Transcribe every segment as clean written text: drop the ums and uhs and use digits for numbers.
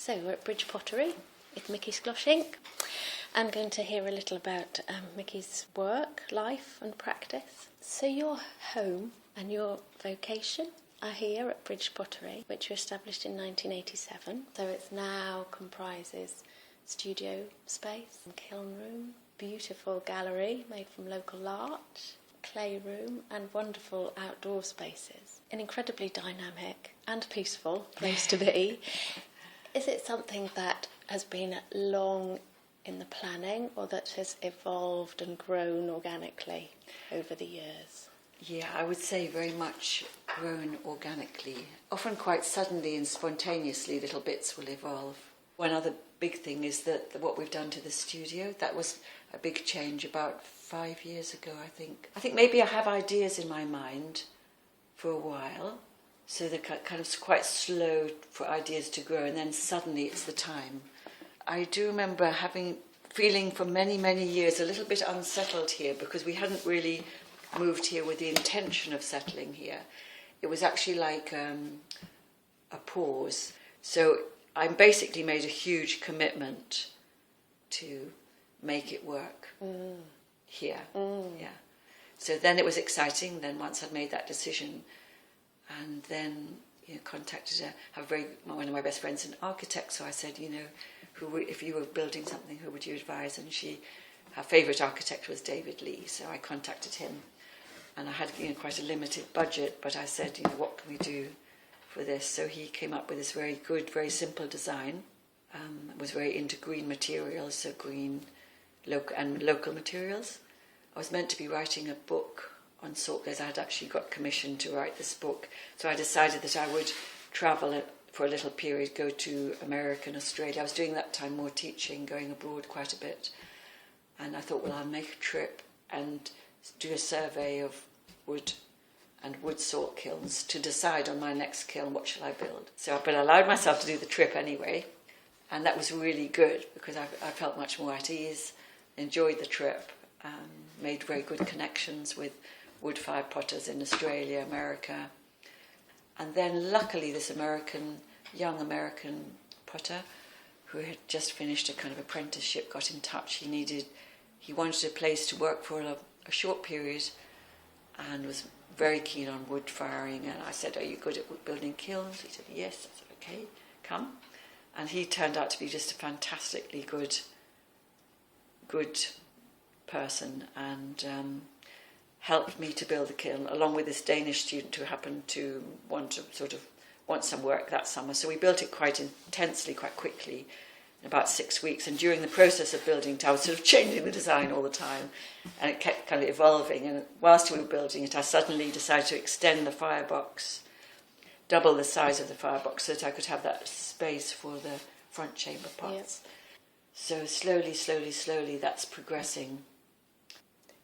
So we're at Bridge Pottery with Micki Schloessingk. I'm going to hear a little about Micki's work, life and practice. So your home and your vocation are here at Bridge Pottery, which was established in 1987. So it now comprises studio space, kiln room, beautiful gallery made from local art, clay room and wonderful outdoor spaces. An incredibly dynamic and peaceful place to be. Is it something that has been long in the planning or that has evolved and grown organically over the years? Yeah, I would say very much grown organically. Often quite suddenly and spontaneously little bits will evolve. One other big thing is that what we've done to the studio, that was a big change about 5 years ago, I think. I think maybe I have ideas in my mind for a while, so they're kind of quite slow for ideas to grow, and then suddenly it's the time. I do remember feeling for many, many years a little bit unsettled here because we hadn't really moved here with the intention of settling here. It was actually like a pause. So I basically made a huge commitment to make it work here. Yeah. So then it was exciting. Then once I'd made that decision, and then contacted one of my best friends, an architect. So I said, if you were building something, who would you advise? And her favourite architect was David Lee. So I contacted him, and I had quite a limited budget, but I said, what can we do for this? So he came up with this very good, very simple design. Was very into green materials, so green local materials. I was meant to be writing a book on salt glaze. I had actually got commissioned to write this book, so I decided that I would travel for a little period, go to America and Australia. I was doing that time more teaching, going abroad quite a bit, and I thought, well, I'll make a trip and do a survey of wood and wood salt kilns to decide on my next kiln, what shall I build. But I allowed myself to do the trip anyway, and that was really good because I felt much more at ease, enjoyed the trip, made very good connections with wood-fired potters in Australia, America. And then luckily this young American potter who had just finished a kind of apprenticeship got in touch. He wanted a place to work for a short period and was very keen on wood firing. And I said, are you good at building kilns? He said, yes. I said, okay, come. And he turned out to be just a fantastically good person, and helped me to build the kiln, along with this Danish student who happened to want some work that summer. So we built it quite intensely, quite quickly, in about 6 weeks. And during the process of building it, I was sort of changing the design all the time, and it kept kind of evolving. And whilst we were building it, I suddenly decided to extend the firebox, double the size of the firebox, so that I could have that space for the front chamber pots. Yep. So slowly, that's progressing.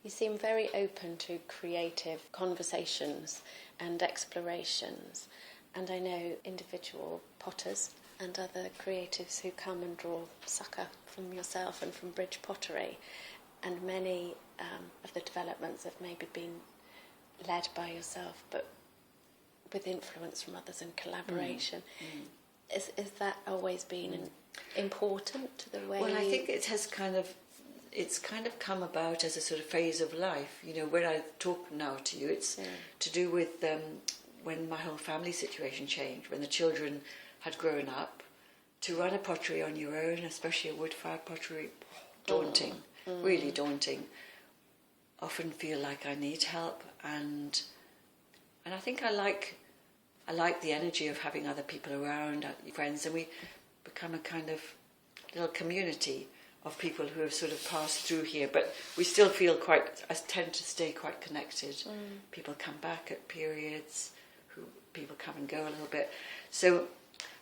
You seem very open to creative conversations and explorations, and I know individual potters and other creatives who come and draw succour from yourself and from Bridge Pottery, and many of the developments have maybe been led by yourself but with influence from others and collaboration. Is that always been important to the way? Well, I think it has it's kind of come about as a sort of phase of life. When I talk now to you, it's to do with when my whole family situation changed, when the children had grown up. To run a pottery on your own, especially a wood-fired pottery, daunting, really daunting. Often feel like I need help, and I think I like the energy of having other people around, friends, and we become a kind of little community of people who have sort of passed through here, but we still feel I tend to stay quite connected. People come back at periods, people come and go a little bit. So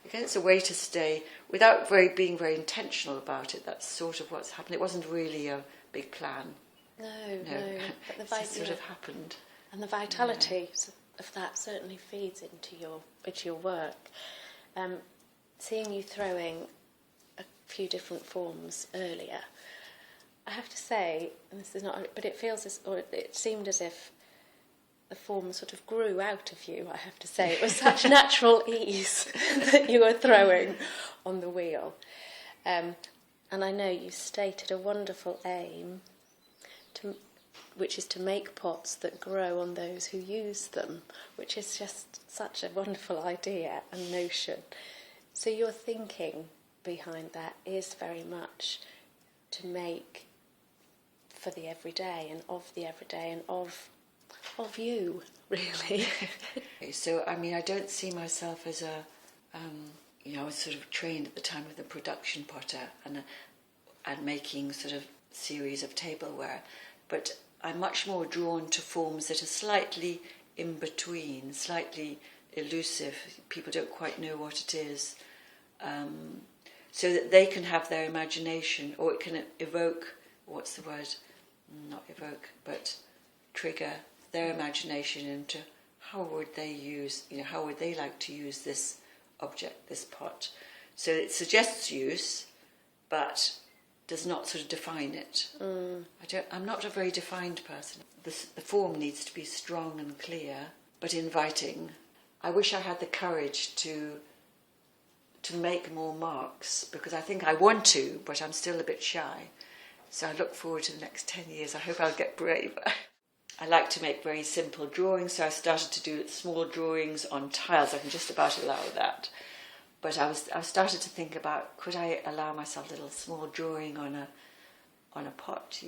again, it's a way to stay without being very intentional about it. That's sort of what's happened. It wasn't really a big plan. No. But it just sort of happened. And the vitality of that certainly feeds into your work. Seeing you throwing a few different forms earlier, I have to say, and this is not, but it seemed as if the form sort of grew out of you, I have to say. It was such natural ease that you were throwing on the wheel. And I know you stated a wonderful aim, which is to make pots that grow on those who use them, which is just such a wonderful idea and notion. So your thinking behind that is very much to make for the everyday and of the everyday and of you, really. So, I mean, I don't see myself as a, I was sort of trained at the time of the production potter and making sort of series of tableware, but I'm much more drawn to forms that are slightly in between, slightly elusive. People don't quite know what it is, so that they can have their imagination, or it can evoke, what's the word? Not evoke, but trigger their imagination into how would they like to use this object, this pot. So it suggests use, but does not sort of define it. I'm not a very defined person. The form needs to be strong and clear, but inviting. I wish I had the courage to make more marks, because I think I want to, but I'm still a bit shy. So I look forward to the next 10 years. I hope I'll get braver. I like to make very simple drawings, so I started to do small drawings on tiles. I can just about allow that. But I started to think about, could I allow myself a little small drawing on a pot,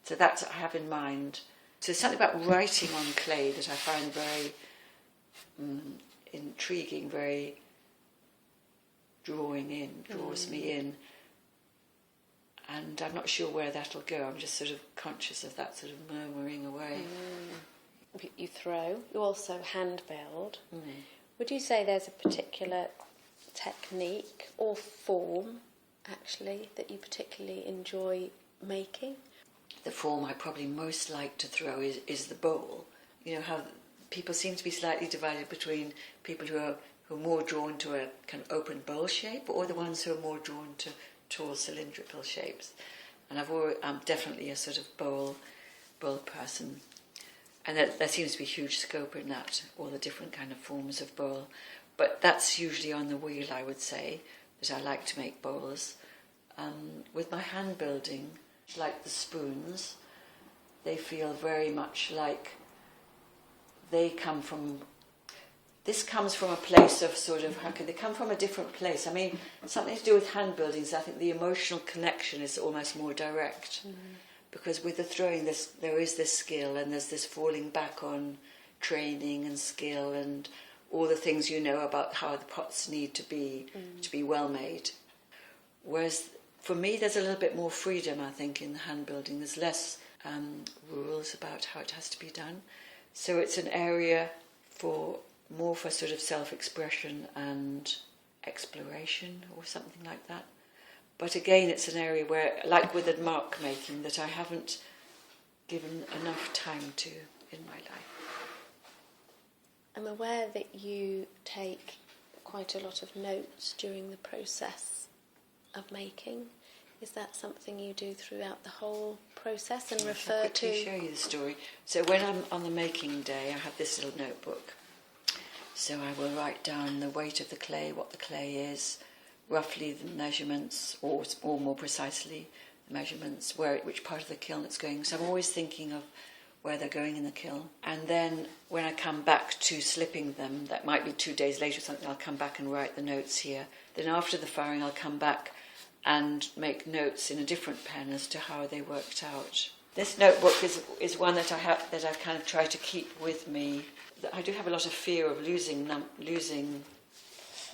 So that's what I have in mind. So there's something about writing on clay that I find very intriguing, very draws me in. And I'm not sure where that'll go. I'm just sort of conscious of that sort of murmuring away. You throw. You also hand build. Would you say there's a particular technique or form, actually, that you particularly enjoy making? The form I probably most like to throw is the bowl. You know how people seem to be slightly divided between people who are more drawn to a kind of open bowl shape, or the ones who are more drawn to tall cylindrical shapes. And I'm definitely a sort of bowl person. And there seems to be huge scope in that, all the different kind of forms of bowl. But that's usually on the wheel, I would say, that I like to make bowls. With my hand building, like the spoons, they feel very much like this comes from a place of sort of, they come from a different place. I mean, something to do with hand buildings, I think the emotional connection is almost more direct. Because with the throwing, there is this skill, and there's this falling back on training and skill and all the things you know about how the pots need to be well made. Whereas for me, there's a little bit more freedom, I think, in the hand building. There's less rules about how it has to be done. So it's an area more for sort of self-expression and exploration or something like that. But again, it's an area where, like with the mark making, that I haven't given enough time to in my life. I'm aware that you take quite a lot of notes during the process of making. Is that something you do throughout the whole process and refer to? I'll show you the story. So when I'm on the making day, I have this little notebook. So I will write down the weight of the clay, what the clay is, roughly the measurements, or more precisely, the measurements, which part of the kiln it's going. So I'm always thinking of where they're going in the kiln. And then when I come back to slipping them, that might be 2 days later or something, I'll come back and write the notes here. Then after the firing, I'll come back and make notes in a different pen as to how they worked out. This notebook is one that I've kind of tried to keep with me. I do have a lot of fear of losing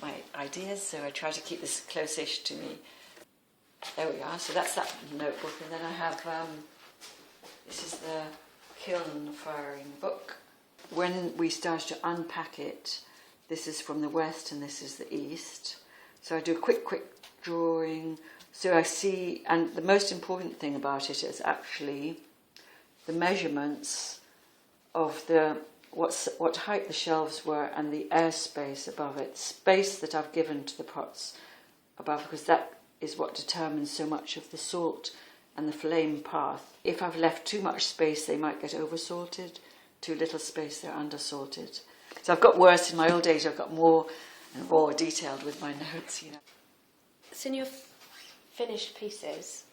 my ideas, so I try to keep this close-ish to me. There we are. So that's that notebook, and then I have this is the kiln firing book. When we start to unpack it, this is from the west and this is the east. So I do a quick drawing. So I see, and the most important thing about it is actually the measurements of what height the shelves were and the airspace above it, space that I've given to the pots above, because that is what determines so much of the salt and the flame path. If I've left too much space, they might get over-salted. Too little space, they're under-salted. So I've got worse. In my old age, I've got more and more detailed with my notes, you know. So in your finished pieces,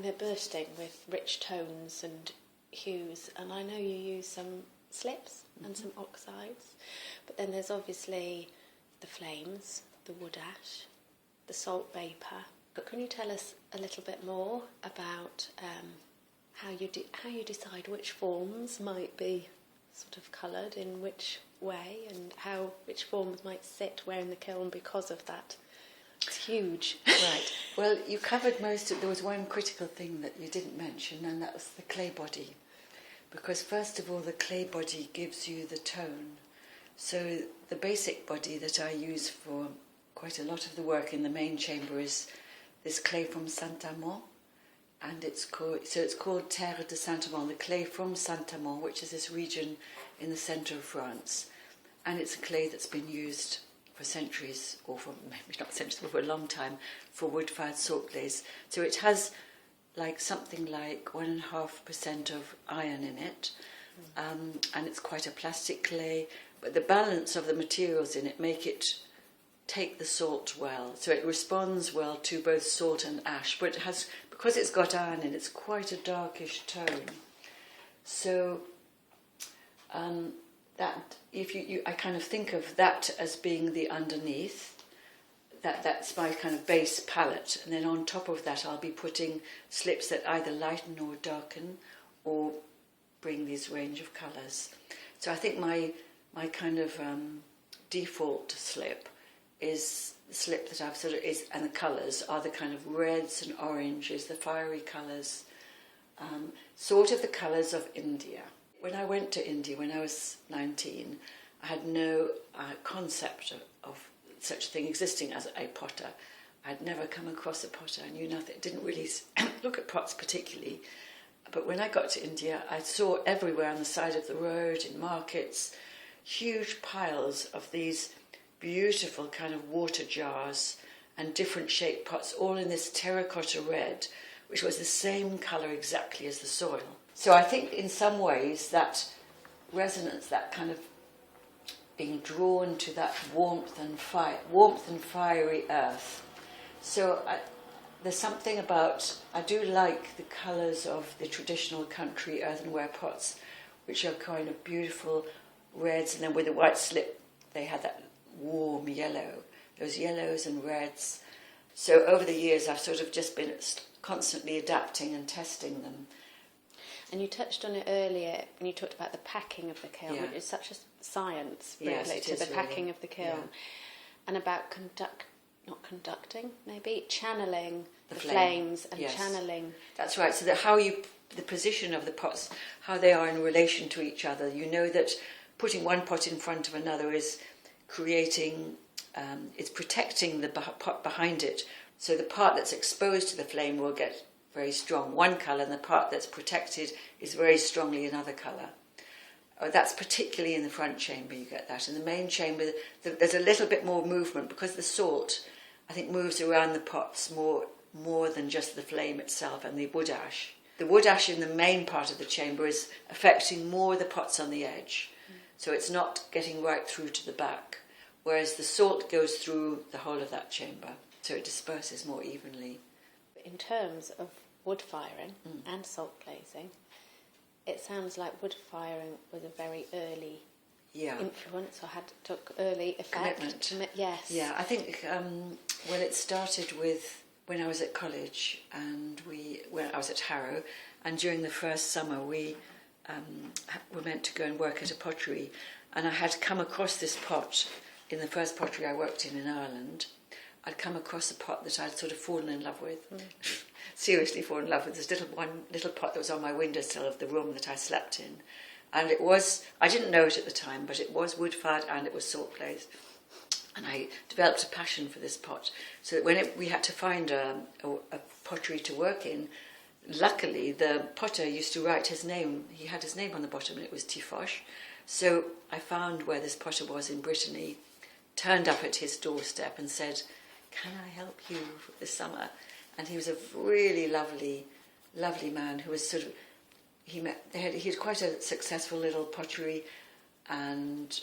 they're bursting with rich tones and hues, and I know you use some slips and some oxides, but then there's obviously the flames, the wood ash, the salt vapour. But can you tell us a little bit more about how you decide which forms might be sort of coloured in which way, and how which forms might sit where in the kiln because of that? It's huge. Right. Well, you covered most of... There was one critical thing that you didn't mention, and that was the clay body. Because first of all, the clay body gives you the tone. So the basic body that I use for quite a lot of the work in the main chamber is this clay from Saint-Amand, and it's called Terre de Saint-Amand, the clay from Saint-Amand, which is this region in the centre of France, and it's a clay that's been used for centuries, or for maybe not centuries, but for a long time, for wood-fired salt glaze. So it has something like 1.5% of iron in it, and it's quite a plastic clay, but the balance of the materials in it make it take the salt well, so it responds well to both salt and ash, but it has, because it's got iron in it, it's quite a darkish tone. So that if I kind of think of that as being the underneath, that's my kind of base palette, and then on top of that I'll be putting slips that either lighten or darken or bring these range of colours. So I think my kind of default slip is the slip that I've and the colours are the kind of reds and oranges, the fiery colours, sort of the colours of India. When I went to India when I was 19, I had no concept of such a thing existing as a potter. I'd never come across a potter. I knew nothing. Didn't really look at pots particularly. But when I got to India, I saw everywhere on the side of the road, in markets, huge piles of these beautiful kind of water jars and different shaped pots, all in this terracotta red, which was the same colour exactly as the soil. So I think in some ways that resonance, that kind of being drawn to that warmth and fiery earth. So there's something about, I do like the colours of the traditional country earthenware pots, which are kind of beautiful reds, and then with the white slip they had that warm yellow, those yellows and reds. So over the years I've sort of just been constantly adapting and testing them. And you touched on it earlier when you talked about the packing of the kiln, Yeah. which is such a science, Yes, really, it to is the really. packing of the kiln. Yeah. And about channeling the flame. flames and Yes. channeling. That's right. So that the position of the pots, how they are in relation to each other. You know that putting one pot in front of another is creating, it's protecting the pot behind it. So the part that's exposed to the flame will get very strong one colour, and the part that's protected is very strongly another colour. That's particularly in the front chamber, you get that. In the main chamber, there's a little bit more movement because the salt, I think, moves around the pots more than just the flame itself and the wood ash. The wood ash in the main part of the chamber is affecting more the pots on the edge, so it's not getting right through to the back, whereas the salt goes through the whole of that chamber, so it disperses more evenly. In terms of wood firing and salt glazing, it sounds like wood firing was a very early influence, or took early effect. Commitment. Yes. Yeah, I think it started with when I was at college, and when I was at Harrow, and during the first summer we were meant to go and work at a pottery, and I had come across this pot in the first pottery I worked in Ireland. I'd come across a pot that I'd sort of fallen in love with, seriously fallen in love with. This one little pot that was on my windowsill of the room that I slept in. And it was, I didn't know it at the time, but it was wood-fired and it was salt glazed. And I developed a passion for this pot. So that when we had to find a pottery to work in, luckily the potter used to write his name. He had his name on the bottom, and it was Tifosh. So I found where this potter was in Brittany, turned up at his doorstep and said, "Can I help you this summer?" And he was a really lovely lovely man who was sort of, he had quite a successful little pottery and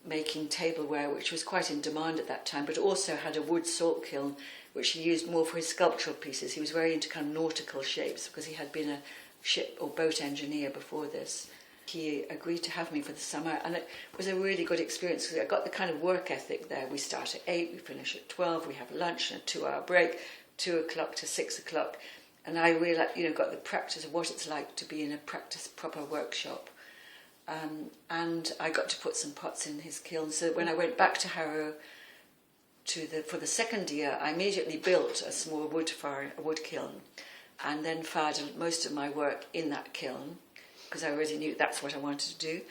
making tableware, which was quite in demand at that time, but also had a wood salt kiln, which he used more for his sculptural pieces. He was very into kind of nautical shapes because he had been a ship or boat engineer before this. He agreed to have me for the summer, and it was a really good experience because I got the kind of work ethic there. We start at 8, we finish at 12, we have lunch and a 2-hour break, 2 o'clock to 6 o'clock, and I really, got the practice of what it's like to be in a proper workshop. And I got to put some pots in his kiln. So when I went back to Harrow for the second year, I immediately built a small wood kiln, and then fired most of my work in that kiln, because I already knew that's what I wanted to do.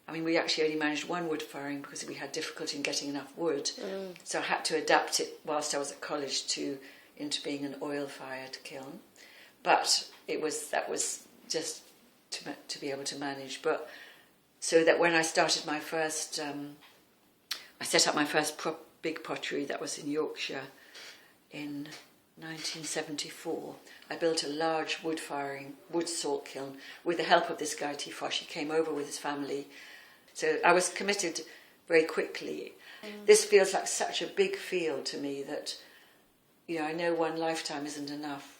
I mean, we actually only managed one wood firing because we had difficulty in getting enough wood. So I had to adapt it whilst I was at college into being an oil-fired kiln. But that was just to be able to manage. But so that when I started my first, I set up my first big pottery that was in Yorkshire in 1974. I built a large wood salt kiln with the help of this guy Tifosh. He came over with his family. So I was committed very quickly. This feels like such a big field to me that, I know one lifetime isn't enough.